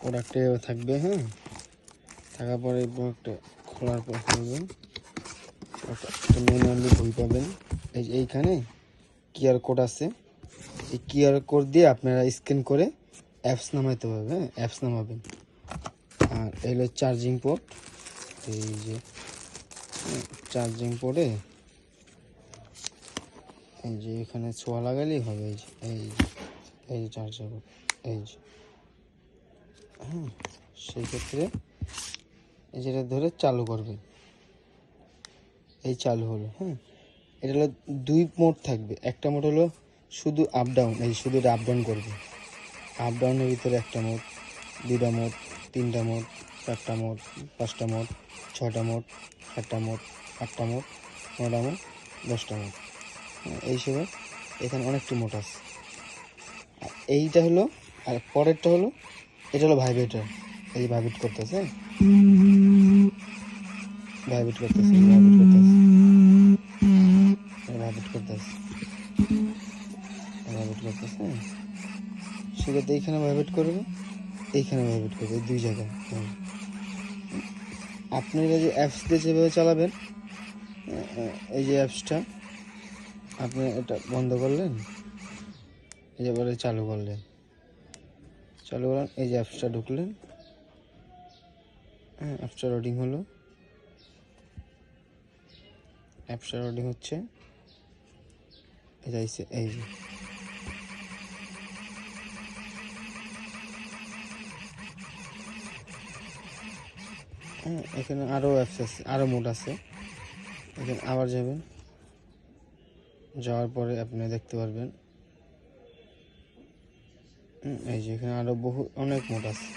প্রোডাক্টে থাকবে। হ্যাঁ, থাকার পরে এই প্রোডাক্টটা খোলার পর খুলবেন, একটা ম্যানুয়ালি বই পাবেন। এইখানে কিউআর কোড আছে, এই কিউআর কোড দিয়ে আপনারা স্ক্যান করে অ্যাপস নামাইতে পারবেন। হ্যাঁ, অ্যাপস নামাবেন। আর এই হলো চার্জিং পোর্ট, এই যে চার্জিং পোর্টে এই যে এখানে ছোঁয়া লাগালেই হবে। এই যে চার্জার পোর্ট, এই যে। হ্যাঁ, সেই ক্ষেত্রে এই যেটা ধরে চালু করবেন, এই চালু হলো। হ্যাঁ, এটা হলো 2 মোড থাকবে। একটা মোড হলো শুধু আপ ডাউন, এই শুধু এটা আপ ডাউন করবে। আপ ডাউনের ভিতরে একটা মোড, 2টা মোড, 3টা মোড, 4টা মোড, 5টা মোড, 6টা মোড, 7টা মোড, 8টা মোড, 9টা মোড, 10টা মোড। এই হিসেবে এখানে অনেকটা মোড আছে। আর এইটা হলো, আর পরেরটা হলো, এটা হলো ভাইব্রেটর। এই ভাইব্রেট করতেছে, ভাইব্রেট করতেছে, ভাইব্রেট করতেছে, ভাইব্রেট করতেছে, ভাইব্রেট করতেছে। সেক্ষেত্রে এইখানে ভাইব্রেট করবে, এইখানে ভাইব্রেট করবে, এই 2 জায়গায়। আপনারা যে অ্যাপস দিয়ে যেভাবে চালাবেন, এই যে অ্যাপসটা আপনি এটা বন্ধ করলেন, এই যে বলে চালু করলেন, চালু করলেন, এই যে অ্যাপসটা ঢুকলেন। হ্যাঁ, অ্যাপসটা লোডিং হলো, অ্যাপসটা লোডিং হচ্ছে, এটা হচ্ছে এই যে। হ্যাঁ, এখানে আরও অ্যাপস আছে, আরও মোড আছে। এখানে আবার যাবেন, যাওয়ার পরে আপনি দেখতে পারবেন এই যে এখানে আরও অনেক মোড আছে।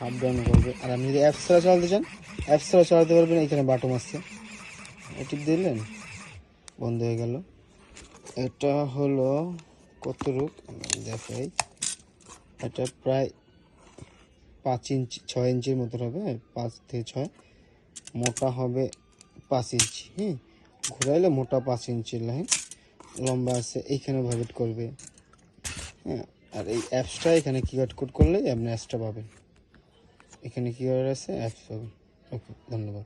আপ ডাউন করবে। আর আপনি যদি অ্যাপস ছাড়া চালাতে চান, অ্যাপস ছাড়া চালাতে পারবেন। এখানে বাটন আছে, টিপ দিলেন, বন্ধ হয়ে গেল। এটা হলো কতটুক দেখাই, এটা প্রায় 5 ইঞ্চি 6 ইঞ্চির মতো হবে, 5 থেকে 6। মোটা হবে 5 ইঞ্চি। হ্যাঁ, ঘোরাইলে মোটা 5 ইঞ্চির লাইন, লম্বা আছে। এইখানে ভাইব্রেট করবে। হ্যাঁ, আর এই অ্যাপসটা এখানে কিউআর কোড করলেই আপনি অ্যাপসটা পাবেন। এখানে কিউআর আছে, অ্যাপস পাবেন। ওকে, ধন্যবাদ।